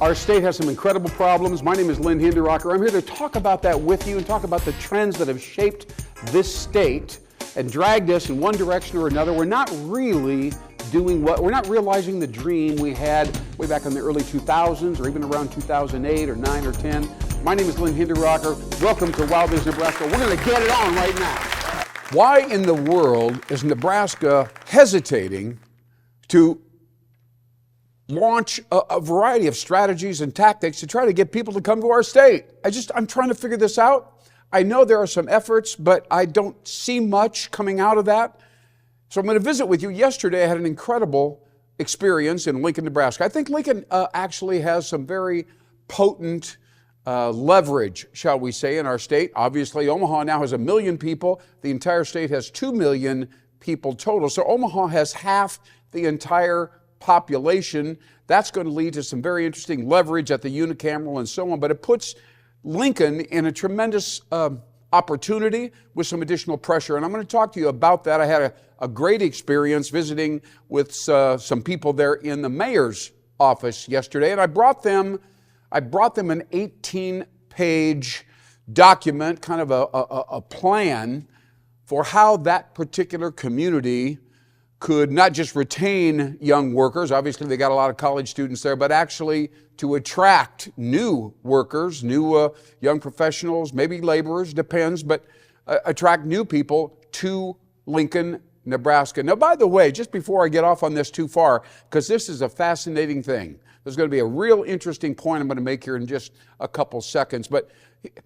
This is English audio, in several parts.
Our state has some incredible problems. My name is Lynn, Hinderaker. I'm here to talk about that with you and talk about the trends that have shaped this state and dragged us in one direction or another. We're not really we're not realizing the dream we had way back in the early 2000s or even around 2008 or 9 or 10. My name is Lynn Hinderaker. Welcome to WowBiz Nebraska. We're going to get it on right now. Why in the world is Nebraska hesitating to launch a variety of strategies and tactics to try to get people to come to our state? I'm trying to figure this out. I know there are some efforts, but I don't see much coming out of that. So I'm going to visit with you. Yesterday, I had an incredible experience in Lincoln, Nebraska. I think Lincoln actually has some very potent leverage, shall we say, in our state. Obviously, Omaha now has 1 million people. The entire state has 2 million people total. So Omaha has half the entire population. That's going to lead to some very interesting leverage at the unicameral and so on. But it puts Lincoln in a tremendous opportunity with some additional pressure. And I'm going to talk to you about that. I had a great experience visiting with some people there in the mayor's office yesterday. And I brought them an 18-page document, kind of a plan for how that particular community could not just retain young workers, obviously they got a lot of college students there, but actually to attract new workers, new young professionals, maybe laborers, depends, but attract new people to Lincoln, Nebraska. Now, by the way, just before I get off on this too far, because this is a fascinating thing, there's going to be a real interesting point I'm going to make here in just a couple seconds, but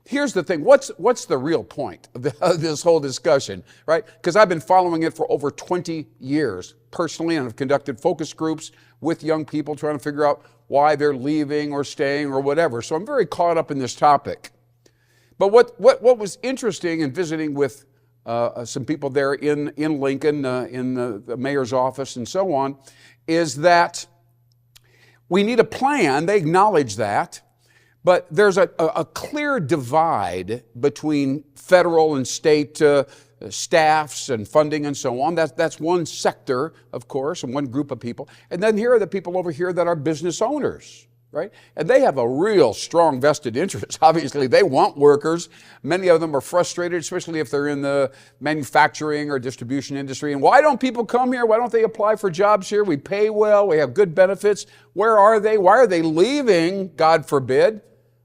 here's the thing. What's the real point of this whole discussion, right? Because I've been following it for over 20 years personally, and I've conducted focus groups with young people trying to figure out why they're leaving or staying or whatever. So I'm very caught up in this topic. But what was interesting in visiting with some people there in Lincoln, in the mayor's office and so on, is that we need a plan. They acknowledge that. But there's a clear divide between federal and state staffs and funding and so on. That's one sector, of course, and one group of people. And then here are the people over here that are business owners, right? And they have a real strong vested interest. Obviously, they want workers. Many of them are frustrated, especially if they're in the manufacturing or distribution industry. And why don't people come here? Why don't they apply for jobs here? We pay well. We have good benefits. Where are they? Why are they leaving, God forbid?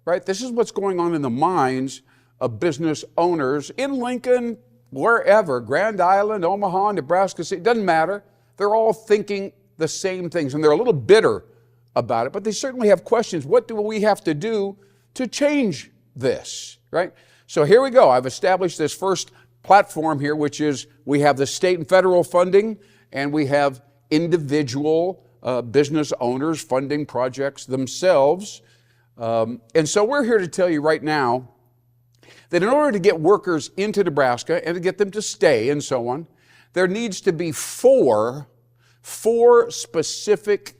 Right? This is what's going on in the minds of business owners in Lincoln, wherever, Grand Island, Omaha, Nebraska City, it doesn't matter. They're all thinking the same things, and they're a little bitter about it, but they certainly have questions. What do we have to do to change this, right? So here we go. I've established this first platform here, which is we have the state and federal funding, and we have individual business owners funding projects themselves. And so we're here to tell you right now that in order to get workers into Nebraska and to get them to stay and so on, there needs to be four specific,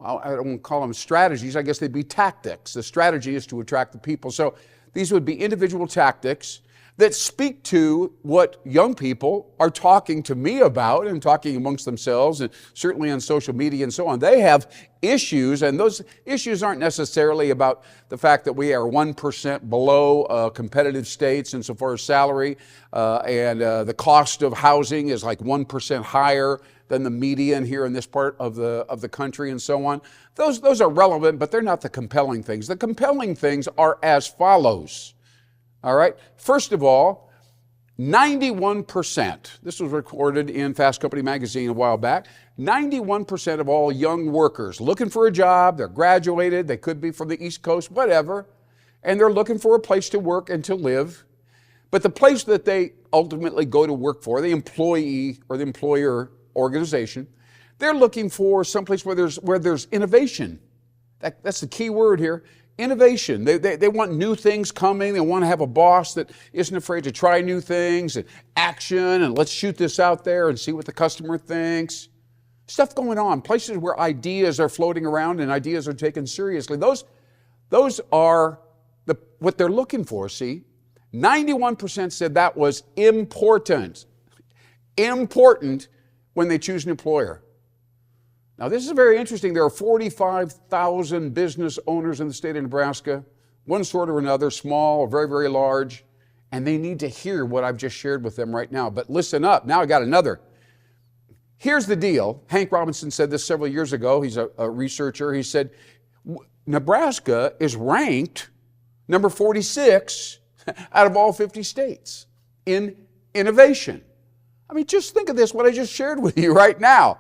I don't want to call them strategies, I guess they'd be tactics. The strategy is to attract the people. So these would be individual tactics that speak to what young people are talking to me about and talking amongst themselves, and certainly on social media and so on. They have issues, and those issues aren't necessarily about the fact that we are 1% below competitive states insofar as salary, and the cost of housing is like 1% higher than the median here in this part of the country and so on. Those are relevant, but they're not the compelling things. The compelling things are as follows. All right. First of all, 91%, this was recorded in Fast Company magazine a while back, 91% of all young workers looking for a job, they're graduated, they could be from the East Coast, whatever, and they're looking for a place to work and to live. But the place that they ultimately go to work for, the employee or the employer organization, they're looking for someplace where there's innovation. That's the key word here. Innovation. They want new things coming. They want to have a boss that isn't afraid to try new things and action and let's shoot this out there and see what the customer thinks. Stuff going on. Places where ideas are floating around and ideas are taken seriously. Those are what they're looking for, see? 91% said that was important. Important when they choose an employer. Now, this is very interesting. There are 45,000 business owners in the state of Nebraska, one sort or another, small or very, very large, and they need to hear what I've just shared with them right now. But listen up. Now I got another. Here's the deal. Hank Robinson said this several years ago. He's a researcher. He said, Nebraska is ranked number 46 out of all 50 states in innovation. I mean, just think of this, what I just shared with you right now.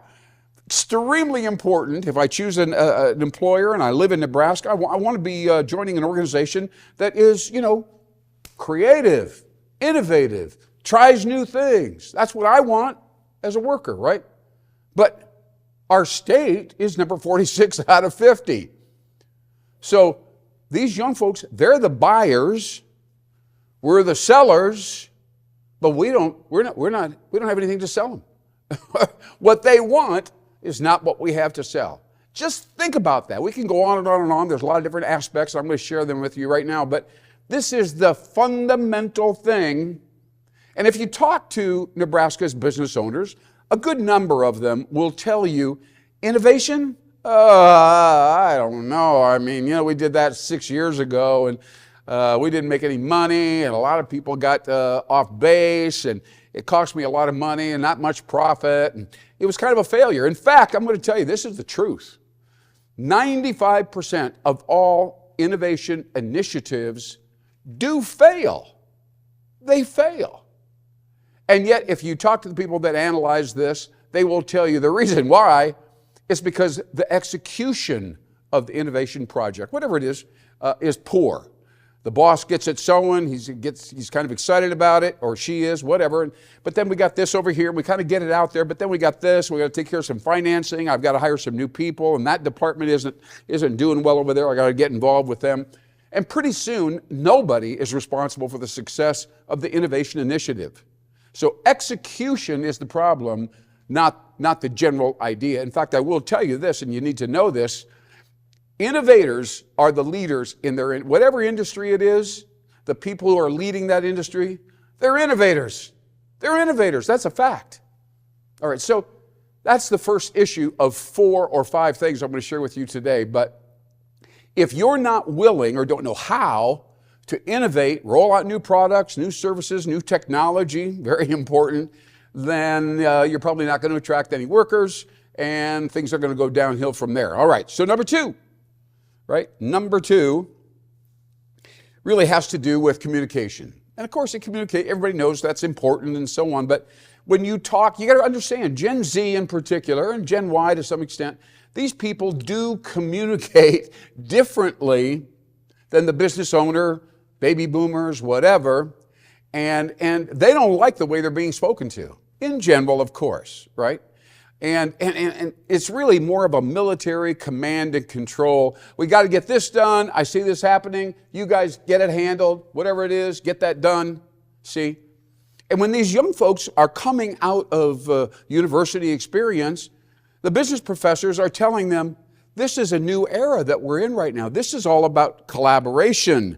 Extremely important. If I choose an employer and I live in Nebraska, I want to be joining an organization that is, creative, innovative, tries new things. That's what I want as a worker, right? But our state is number 46 out of 50. So these young folks, they're the buyers, we're the sellers, but we don't have anything to sell them. What they want is not what we have to sell. Just think about that. We can go on and on and on. There's a lot of different aspects. I'm going to share them with you right now, but this is the fundamental thing. And if you talk to Nebraska's business owners, a good number of them will tell you, innovation? I don't know. I mean, we did that 6 years ago and we didn't make any money and a lot of people got off base and it cost me a lot of money and not much profit. And it was kind of a failure. In fact, I'm going to tell you, this is the truth. 95% of all innovation initiatives do fail. They fail. And yet, if you talk to the people that analyze this, they will tell you the reason why is because the execution of the innovation project, whatever it is poor. The boss gets it sewing, he's kind of excited about it, or she is, whatever. But then we got this over here, we kind of get it out there, but then we got this, we got to take care of some financing, I've got to hire some new people, and that department isn't doing well over there, I got to get involved with them. And pretty soon, nobody is responsible for the success of the innovation initiative. So execution is the problem, not the general idea. In fact, I will tell you this, and you need to know this, innovators are the leaders in whatever industry it is. The people who are leading that industry, they're innovators. They're innovators. That's a fact. All right, so that's the first issue of 4 or 5 things I'm going to share with you today. But if you're not willing or don't know how to innovate, roll out new products, new services, new technology, very important, then you're probably not going to attract any workers and things are going to go downhill from there. All right, so number 2. Right? Number 2 really has to do with communication. And of course, everybody knows that's important and so on. But when you talk, you got to understand, Gen Z in particular, and Gen Y to some extent, these people do communicate differently than the business owner, baby boomers, whatever. And they don't like the way they're being spoken to, in general, of course, right? And it's really more of a military command and control. We got to get this done. I see this happening. You guys get it handled. Whatever it is, get that done. See? And when these young folks are coming out of university experience, the business professors are telling them, this is a new era that we're in right now. This is all about collaboration.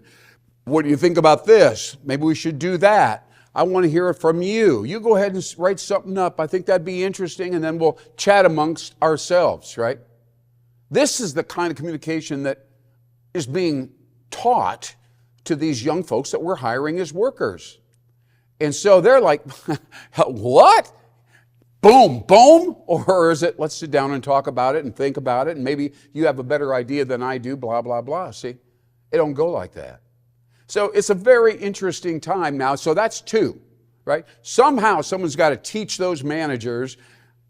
What do you think about this? Maybe we should do that. I want to hear it from you. You go ahead and write something up. I think that'd be interesting, and then we'll chat amongst ourselves, right? This is the kind of communication that is being taught to these young folks that we're hiring as workers. And so they're like, what? Boom, boom? Or is it, let's sit down and talk about it and think about it, and maybe you have a better idea than I do, blah, blah, blah. See, it don't go like that. So it's a very interesting time now. So that's 2, right? Somehow someone's got to teach those managers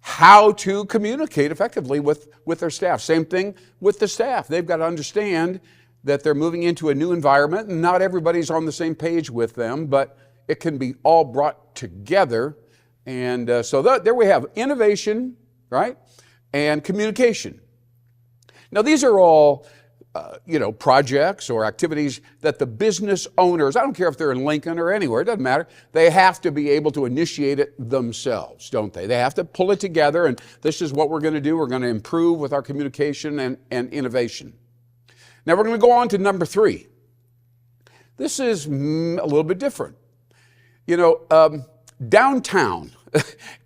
how to communicate effectively with their staff. Same thing with the staff. They've got to understand that they're moving into a new environment and not everybody's on the same page with them, but it can be all brought together. And so there we have innovation, right? And communication. Now these are all projects or activities that the business owners, I don't care if they're in Lincoln or anywhere, it doesn't matter, they have to be able to initiate it themselves, don't they? They have to pull it together, and this is what we're going to do. We're going to improve with our communication and innovation. Now we're going to go on to number 3. This is a little bit different. Downtown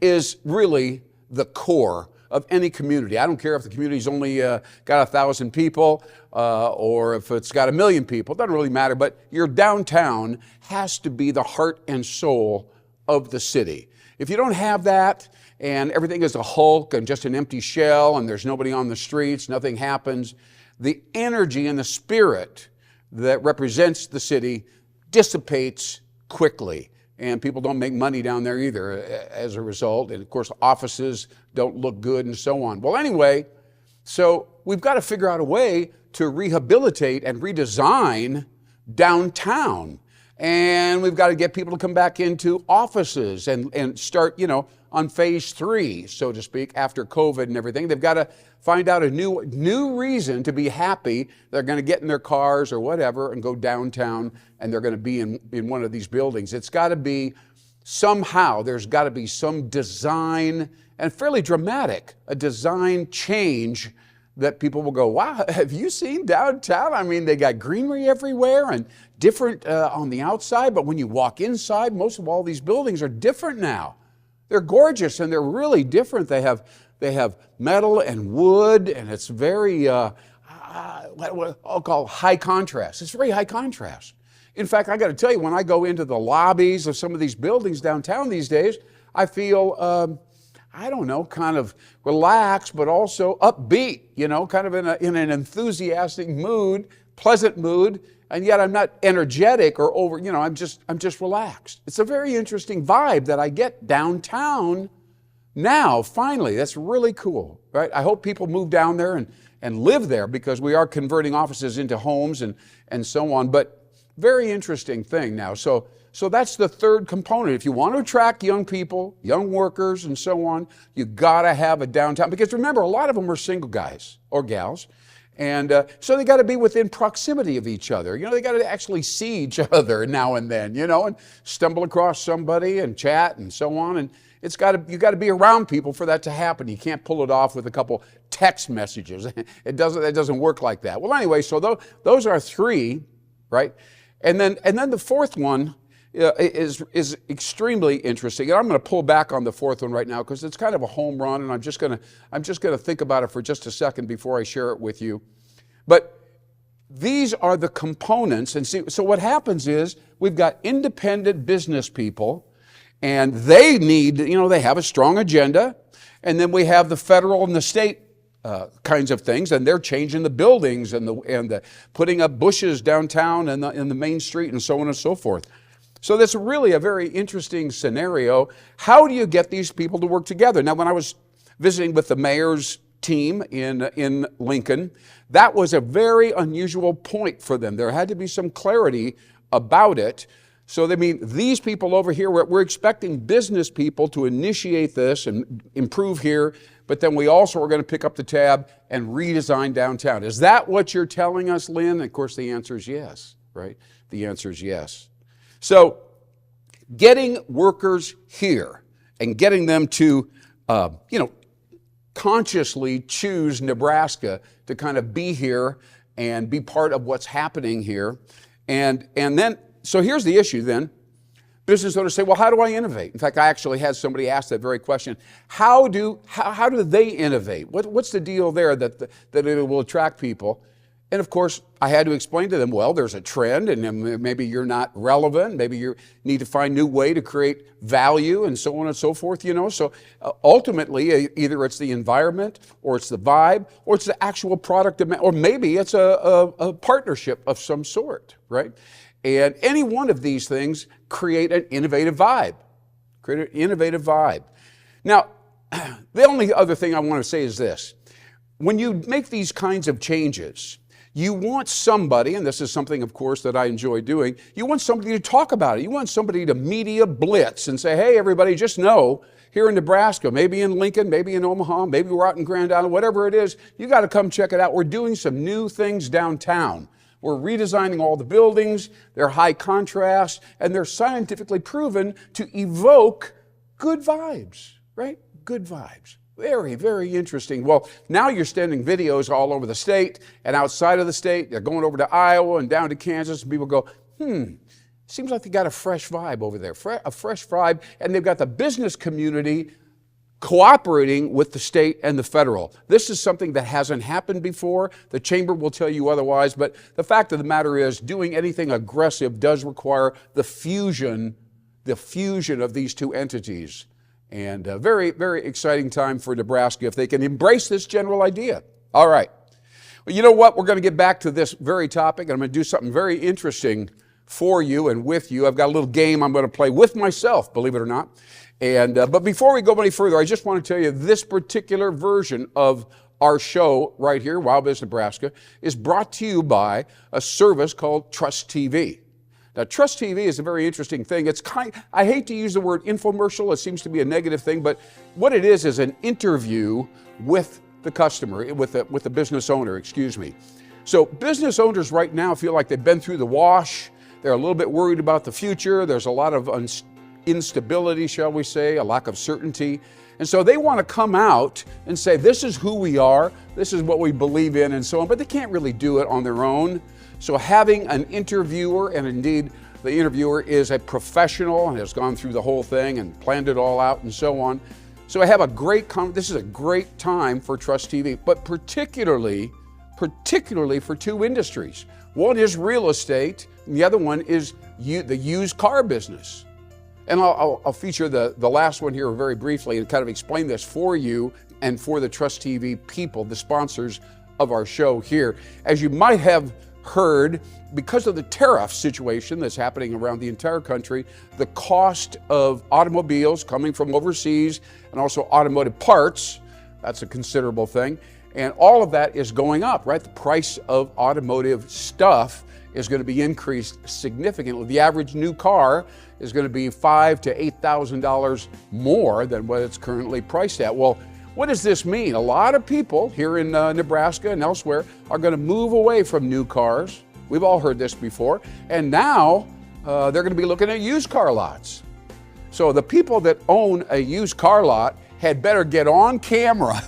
is really the core of any community. I don't care if the community's only got 1,000 people or if it's got 1 million people. It doesn't really matter, but your downtown has to be the heart and soul of the city. If you don't have that and everything is a hulk and just an empty shell and there's nobody on the streets, nothing happens, the energy and the spirit that represents the city dissipates quickly. And people don't make money down there either as a result. And of course, offices don't look good and so on. Well, anyway, so we've got to figure out a way to rehabilitate and redesign downtown. And we've got to get people to come back into offices and start, on phase 3, so to speak, after COVID and everything. They've got to find out a new reason to be happy. They're going to get in their cars or whatever and go downtown, and they're going to be in one of these buildings. It's got to be somehow, there's got to be some design, and fairly dramatic, a design change that people will go, wow, have you seen downtown? I mean, they got greenery everywhere and different on the outside, but when you walk inside, most of all these buildings are different now. They're gorgeous and they're really different. They have metal and wood, and it's very, what I'll call high contrast. It's very high contrast. In fact, I got to tell you, when I go into the lobbies of some of these buildings downtown these days, I feel, kind of relaxed, but also upbeat, kind of in an enthusiastic mood, pleasant mood, and yet I'm not energetic or over, I'm just relaxed. It's a very interesting vibe that I get downtown now, finally. That's really cool, right? I hope people move down there and live there, because we are converting offices into homes and so on, but very interesting thing now. So that's the third component. If you want to attract young people, young workers, and so on, you got to have a downtown. Because remember, a lot of them are single guys or gals. And so they got to be within proximity of each other. They got to actually see each other now and then, and stumble across somebody and chat and so on. And you got to be around people for that to happen. You can't pull it off with a couple text messages. It doesn't work like that. Well, anyway, so those are 3, right? And then the fourth one is extremely interesting. And I'm going to pull back on the fourth one right now because it's kind of a home run, and I'm just going to think about it for just a second before I share it with you. But these are the components. And see, so what happens is we've got independent business people, and they need, they have a strong agenda. And then we have the federal and the state kinds of things, and they're changing the buildings and the putting up bushes downtown and in the main street and so on and so forth. So that's really a very interesting scenario. How do you get these people to work together? Now, when I was visiting with the mayor's team in Lincoln, that was a very unusual point for them. There had to be some clarity about it. So, these people over here, we're expecting business people to initiate this and improve here, but then we also are going to pick up the tab and redesign downtown. Is that what you're telling us, Lynn? And of course, the answer is yes, right? The answer is yes. So, getting workers here and getting them to, consciously choose Nebraska to kind of be here and be part of what's happening here. And then, so here's the issue then. Business owners say, well, how do I innovate? In fact, I actually had somebody ask that very question. How do they innovate? What's the deal there that it will attract people? And of course, I had to explain to them, well, there's a trend, and maybe you're not relevant. Maybe you need to find a new way to create value and so on and so forth, So ultimately, either it's the environment, or it's the vibe, or it's the actual product demand, or maybe it's a partnership of some sort, right? And any one of these things create an innovative vibe. Now, the only other thing I want to say is this. When you make these kinds of changes, you want somebody, and this is something, of course, that I enjoy doing, you want somebody to talk about it. You want somebody to media blitz and say, hey, everybody, just know, here in Nebraska, maybe in Lincoln, maybe in Omaha, maybe we're out in Grand Island, whatever it is, you got to come check it out. We're doing some new things downtown. We're redesigning all the buildings. They're high contrast, and they're scientifically proven to evoke good vibes, right? Good vibes. Very, very interesting. Well, now you're sending videos all over the state and outside of the state. They're going over to Iowa and down to Kansas, and people go, seems like they got a fresh vibe over there, a fresh vibe, and they've got the business community cooperating with the state and the federal. This is something that hasn't happened before. The chamber will tell you otherwise, but the fact of the matter is doing anything aggressive does require the fusion of these two entities. And a very, very exciting time for Nebraska if they can embrace this general idea. All right. Well, you know what? We're going to get back to this very topic, and I'm going to do something very interesting for you and with you. I've got a little game I'm going to play with myself, believe it or not. And but before we go any further, I just want to tell you this particular version of our show right here, WowBiz Nebraska, is brought to you by a service called Trust TV. Now, Trust TV is a very interesting thing. I hate to use the word infomercial. It seems to be a negative thing, but what it is an interview with the customer, with the business owner, excuse me. So business owners right now feel like they've been through the wash. They're a little bit worried about the future. There's a lot of instability, shall we say, a lack of certainty. And so they want to come out and say, this is who we are, this is what we believe in, and so on, but they can't really do it on their own. So having an interviewer, and indeed the interviewer is a professional and has gone through the whole thing and planned it all out and so on. So I have this is a great time for Trust TV, but particularly for two industries. One is real estate, and the other one is the used car business. And I'll feature the last one here very briefly and kind of explain this for you and for the Trust TV people, the sponsors of our show here. As you might have heard, because of the tariff situation that's happening around the entire country, the cost of automobiles coming from overseas and also automotive parts, that's a considerable thing. And all of that is going up, right? The price of automotive stuff is going to be increased significantly. The average new car is going to be $5,000 to $8,000 more than what it's currently priced at. Well, what does this mean? A lot of people here in Nebraska and elsewhere are going to move away from new cars. We've all heard this before. And now they're going to be looking at used car lots. So the people that own a used car lot had better get on camera,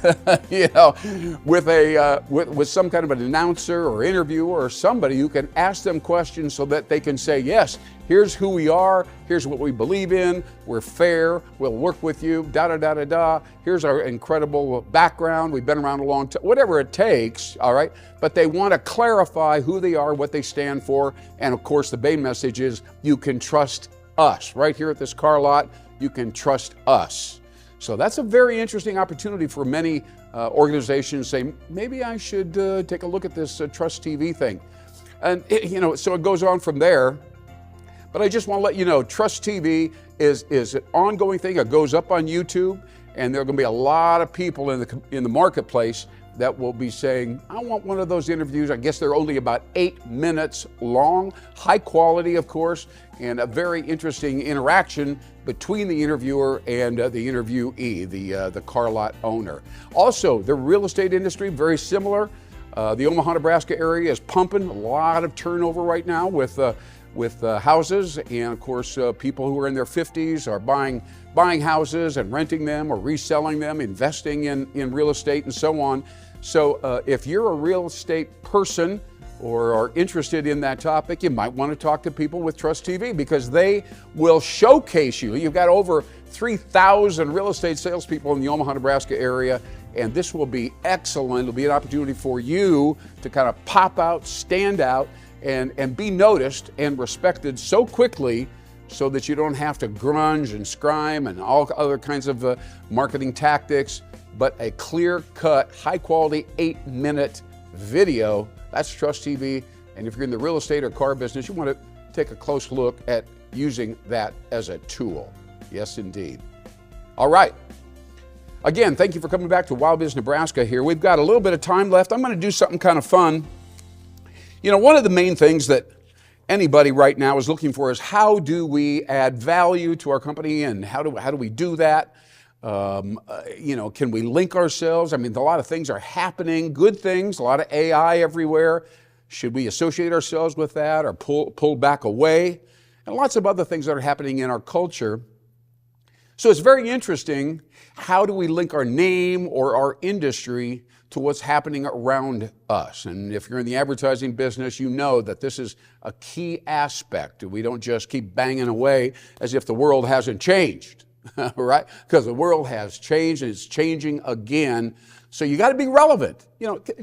with some kind of an announcer or interviewer or somebody who can ask them questions so that they can say, yes, here's who we are, here's what we believe in, we're fair, we'll work with you, da-da-da-da-da, here's our incredible background, we've been around a long time, whatever it takes, all right? But they want to clarify who they are, what they stand for, and of course the main message is you can trust us. Right here at this car lot, you can trust us. So that's a very interesting opportunity for many organizations to say, maybe I should take a look at this Trust TV thing. And so it goes on from there. But I just want to let you know, Trust TV is an ongoing thing. It goes up on YouTube, and there are going to be a lot of people in the marketplace that will be saying, I want one of those interviews. I guess they're only about 8 minutes long, high quality, of course, and a very interesting interaction between the interviewer and the interviewee, the car lot owner. Also, the real estate industry, very similar. The Omaha, Nebraska area is pumping a lot of turnover right now with houses, and of course, people who are in their 50s are buying houses and renting them or reselling them, investing in real estate and so on. So if you're a real estate person or are interested in that topic, you might want to talk to people with Trust TV because they will showcase you. You've got over 3,000 real estate salespeople in the Omaha, Nebraska area, and this will be excellent. It'll be an opportunity for you to kind of pop out, stand out, and be noticed and respected so quickly so that you don't have to grunge and scrime and all other kinds of marketing tactics, but a clear-cut, high-quality 8-minute video. That's Trust TV. And if you're in the real estate or car business, you want to take a close look at using that as a tool. Yes, indeed. All right. Again, thank you for coming back to WowBiz Nebraska here. We've got a little bit of time left. I'm going to do something kind of fun. One of the main things that anybody right now is looking for is how do we add value to our company, and how do we do that? Can we link ourselves? I mean, a lot of things are happening, good things, a lot of AI everywhere. Should we associate ourselves with that or pull back away? And lots of other things that are happening in our culture. So it's very interesting, how do we link our name or our industry to what's happening around us? And if you're in the advertising business, you know that this is a key aspect. We don't just keep banging away as if the world hasn't changed. right? Because the world has changed and it's changing again. So you got to be relevant.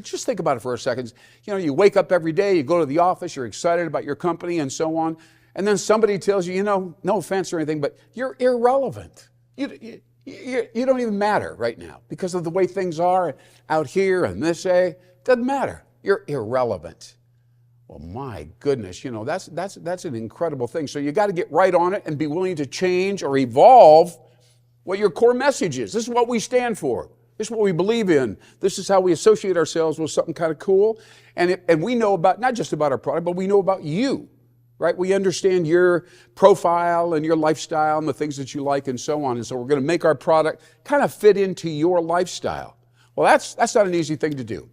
Just think about it for a second. You wake up every day, you go to the office, you're excited about your company and so on. And then somebody tells you, no offense or anything, but you're irrelevant. You don't even matter right now because of the way things are out here and this day. It doesn't matter. You're irrelevant. Well, my goodness, that's an incredible thing. So you got to get right on it and be willing to change or evolve what your core message is. This is what we stand for. This is what we believe in. This is how we associate ourselves with something kind of cool. And we know about, not just about our product, but we know about you, right? We understand your profile and your lifestyle and the things that you like and so on. And so we're going to make our product kind of fit into your lifestyle. Well, that's not an easy thing to do.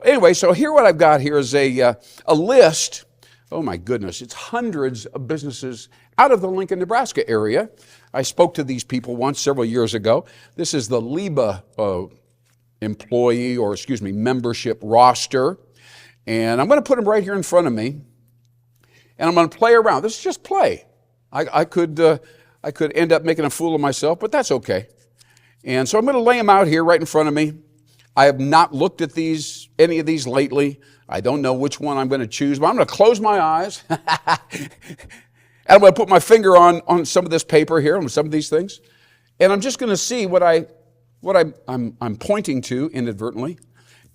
Anyway, so here what I've got here is a list. Oh my goodness, it's hundreds of businesses out of the Lincoln, Nebraska area. I spoke to these people once several years ago. This is the LIBA membership roster. And I'm going to put them right here in front of me. And I'm going to play around. This is just play. I could end up making a fool of myself, but that's okay. And so I'm going to lay them out here right in front of me. I have not looked at any of these lately. I don't know which one I'm going to choose, but I'm going to close my eyes. And I'm going to put my finger on some of this paper here, on some of these things. And I'm just going to see what I'm pointing to inadvertently.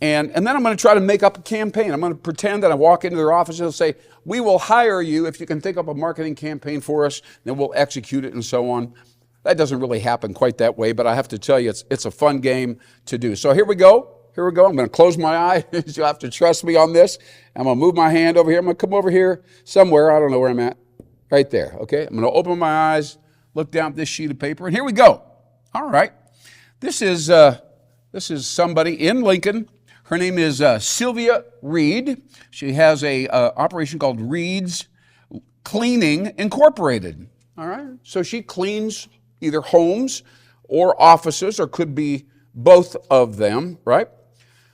And then I'm going to try to make up a campaign. I'm going to pretend that I walk into their office and they'll say, we will hire you if you can think up a marketing campaign for us, then we'll execute it and so on. That doesn't really happen quite that way, but I have to tell you, it's a fun game to do. So here we go. I'm going to close my eyes. You'll have to trust me on this. I'm going to move my hand over here. I'm going to come over here somewhere. I don't know where I'm at. Right there, okay? I'm going to open my eyes, look down at this sheet of paper, and here we go. All right. This is somebody in Lincoln. Her name is Sylvia Reed. She has a operation called Reed's Cleaning Incorporated. All right. So she cleans either homes or offices, or could be both of them, right?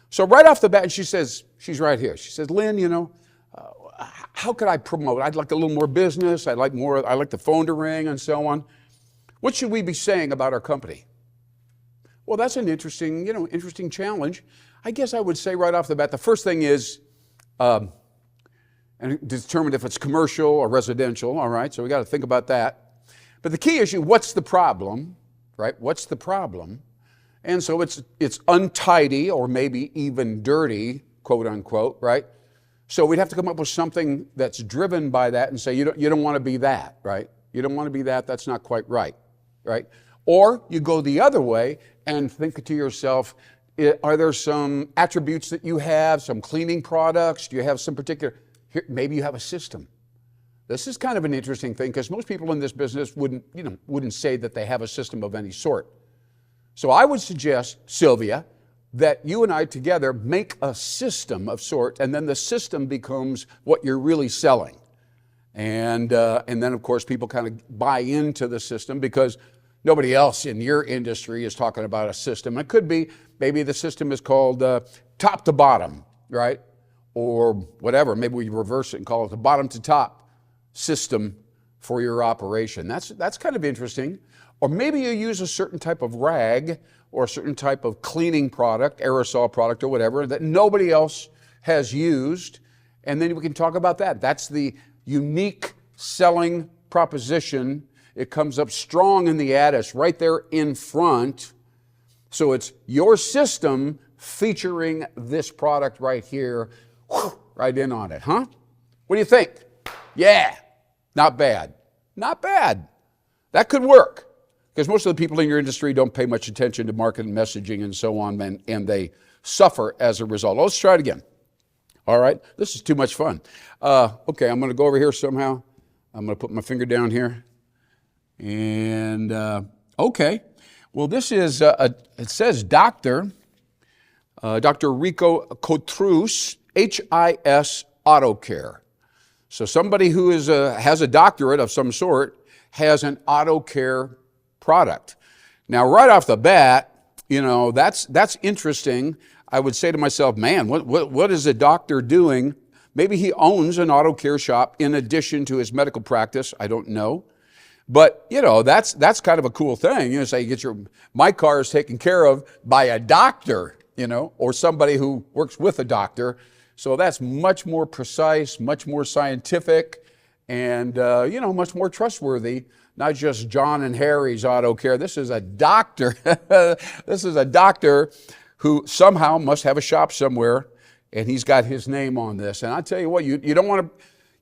So right off the bat, she says, she's right here. She says, Lynn, how could I promote? I'd like a little more business. I'd like the phone to ring and so on. What should we be saying about our company? Well, that's an interesting challenge. I guess I would say right off the bat, the first thing is, and determine if it's commercial or residential, all right? So we got to think about that. But the key issue, what's the problem, right? What's the problem? And so it's untidy or maybe even dirty, quote unquote, right? So we'd have to come up with something that's driven by that and say, you don't want to be that, right? You don't want to be that, that's not quite right, right? Or you go the other way and think to yourself, are there some attributes that you have, some cleaning products? Do you have some particular, maybe you have a system. This is kind of an interesting thing because most people in this business wouldn't say that they have a system of any sort. So I would suggest, Sylvia, that you and I together make a system of sort, and then the system becomes what you're really selling. And then, of course, people kind of buy into the system because nobody else in your industry is talking about a system. It could be, maybe the system is called top to bottom, right? Or whatever. Maybe we reverse it and call it the bottom to top system for your operation. That's kind of interesting. Or maybe you use a certain type of rag or a certain type of cleaning product, aerosol product or whatever, that nobody else has used. And then we can talk about that. That's the unique selling proposition. It comes up strong in the ad. It's right there in front. So it's your system featuring this product right here, right in on it, huh? What do you think? Yeah, not bad. Not bad. That could work. Because most of the people in your industry don't pay much attention to marketing, messaging, and so on, and they suffer as a result. Let's try it again. All right? This is too much fun. Okay, I'm going to go over here somehow. I'm going to put my finger down here. And, okay. Well, this is, it says Dr. Rico Cotrus, HIS Auto Care. So somebody who has a doctorate of some sort has an auto care product. Now, right off the bat, that's interesting. I would say to myself, man, what is a doctor doing? Maybe he owns an auto care shop in addition to his medical practice. I don't know. But, you know, that's kind of a cool thing. You know, say my car is taken care of by a doctor, you know, or somebody who works with a doctor. So that's much more precise, much more scientific, and, you know, much more trustworthy. Not just John and Harry's Auto Care. This is a doctor. This is a doctor who somehow must have a shop somewhere, and he's got his name on this. And I tell you what, you don't want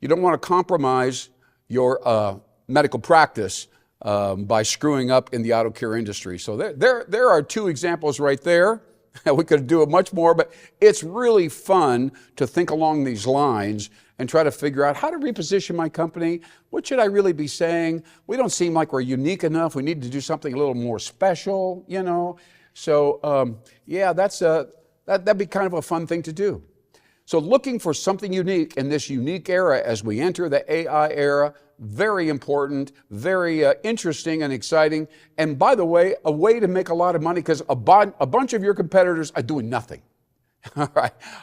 to compromise your medical practice by screwing up in the auto care industry. So there are two examples right there. We could do it much more, but it's really fun to think along these lines and try to figure out how to reposition my company. What should I really be saying? We don't seem like we're unique enough. We need to do something a little more special, you know. So yeah, that'd be kind of a fun thing to do. So looking for something unique in this unique era as we enter the AI era, very important, very interesting and exciting. And by the way, a way to make a lot of money because a bunch of your competitors are doing nothing.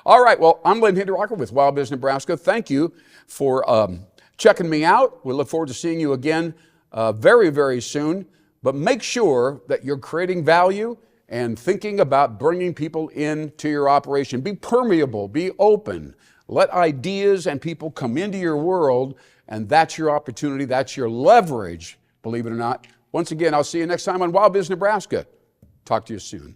All right. Well, I'm Lynn Hinderaker with WowBiz Nebraska. Thank you for checking me out. We look forward to seeing you again very, very soon. But make sure that you're creating value and thinking about bringing people into your operation. Be permeable, be open. Let ideas and people come into your world, and that's your opportunity, that's your leverage, believe it or not. Once again, I'll see you next time on WowBiz Nebraska. Talk to you soon.